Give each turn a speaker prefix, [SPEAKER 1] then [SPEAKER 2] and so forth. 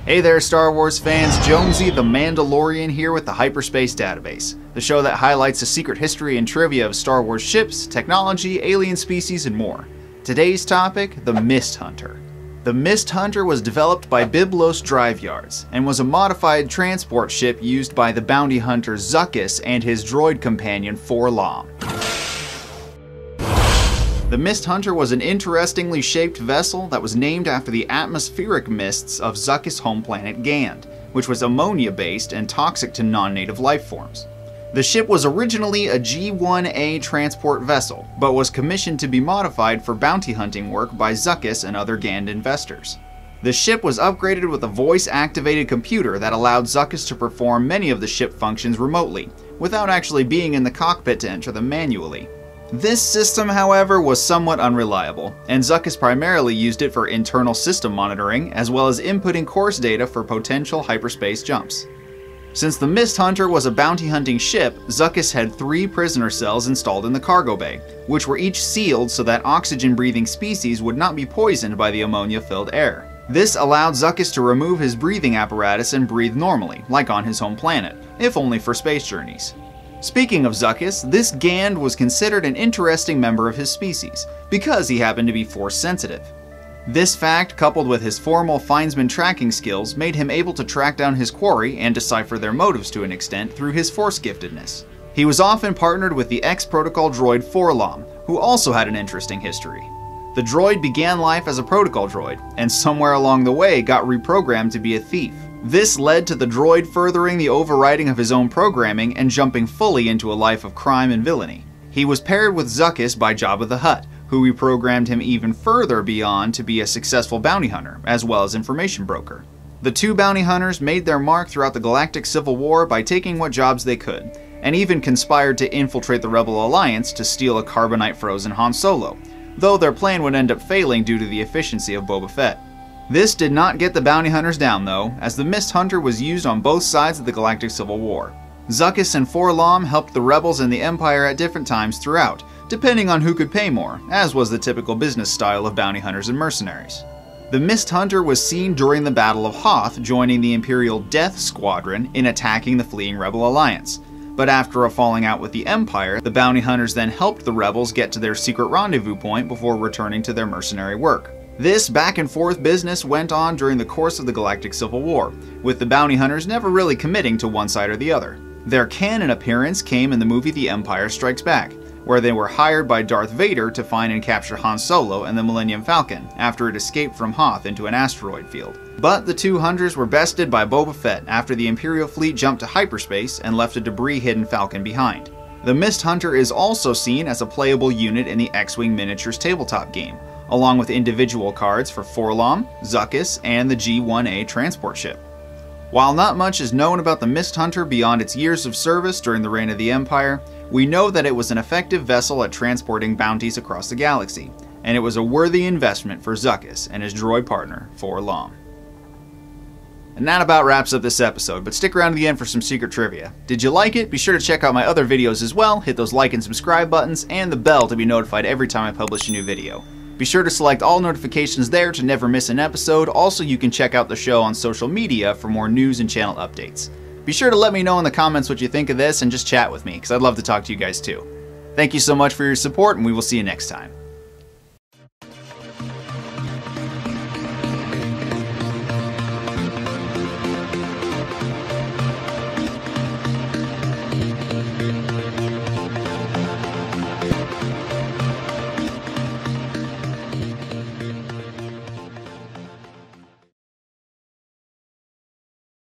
[SPEAKER 1] Hey there Star Wars fans, Jonesy the Mandalorian here with the Hyperspace Database, the show that highlights the secret history and trivia of Star Wars ships, technology, alien species, and more. Today's topic, the Mist Hunter. The Mist Hunter was developed by Byblos Drive Yards, and was a modified transport ship used by the bounty hunter Zuckuss and his droid companion 4-LOM. The Mist Hunter was an interestingly shaped vessel that was named after the atmospheric mists of Zuckuss' home planet Gand, which was ammonia-based and toxic to non-native life forms. The ship was originally a G-1A transport vessel, but was commissioned to be modified for bounty hunting work by Zuckuss and other Gand investors. The ship was upgraded with a voice-activated computer that allowed Zuckuss to perform many of the ship functions remotely, without actually being in the cockpit to enter them manually. This system, however, was somewhat unreliable, and Zuckuss primarily used it for internal system monitoring, as well as inputting course data for potential hyperspace jumps. Since the Mist Hunter was a bounty hunting ship, Zuckuss had 3 prisoner cells installed in the cargo bay, which were each sealed so that oxygen-breathing species would not be poisoned by the ammonia-filled air. This allowed Zuckuss to remove his breathing apparatus and breathe normally, like on his home planet, if only for space journeys. Speaking of Zuckuss, this Gand was considered an interesting member of his species, because he happened to be force-sensitive. This fact, coupled with his formal Findsman tracking skills, made him able to track down his quarry and decipher their motives to an extent through his force-giftedness. He was often partnered with the ex-protocol droid 4-LOM, who also had an interesting history. The droid began life as a protocol droid, and somewhere along the way got reprogrammed to be a thief. This led to the droid furthering the overriding of his own programming and jumping fully into a life of crime and villainy. He was paired with Zuckuss by Jabba the Hutt, who reprogrammed him even further beyond to be a successful bounty hunter, as well as information broker. The 2 bounty hunters made their mark throughout the Galactic Civil War by taking what jobs they could, and even conspired to infiltrate the Rebel Alliance to steal a carbonite-frozen Han Solo, though their plan would end up failing due to the efficiency of Boba Fett. This did not get the bounty hunters down though, as the Mist Hunter was used on both sides of the Galactic Civil War. Zuckuss and 4-LOM helped the rebels and the Empire at different times throughout, depending on who could pay more, as was the typical business style of bounty hunters and mercenaries. The Mist Hunter was seen during the Battle of Hoth, joining the Imperial Death Squadron in attacking the fleeing Rebel Alliance. But after a falling out with the Empire, the bounty hunters then helped the rebels get to their secret rendezvous point before returning to their mercenary work. This back-and-forth business went on during the course of the Galactic Civil War, with the bounty hunters never really committing to one side or the other. Their canon appearance came in the movie The Empire Strikes Back, where they were hired by Darth Vader to find and capture Han Solo and the Millennium Falcon after it escaped from Hoth into an asteroid field. But the 2 hunters were bested by Boba Fett after the Imperial fleet jumped to hyperspace and left a debris-hidden Falcon behind. The Mist Hunter is also seen as a playable unit in the X-Wing Miniatures tabletop game, along with individual cards for 4-LOM, Zuckuss, and the G-1A transport ship. While not much is known about the Mist Hunter beyond its years of service during the reign of the Empire, we know that it was an effective vessel at transporting bounties across the galaxy, and it was a worthy investment for Zuckuss and his droid partner, 4-LOM. And that about wraps up this episode, but stick around to the end for some secret trivia. Did you like it? Be sure to check out my other videos as well, hit those like and subscribe buttons, and the bell to be notified every time I publish a new video. Be sure to select all notifications there to never miss an episode. Also, you can check out the show on social media for more news and channel updates. Be sure to let me know in the comments what you think of this and just chat with me, because I'd love to talk to you guys too. Thank you so much for your support, and we will see you next time.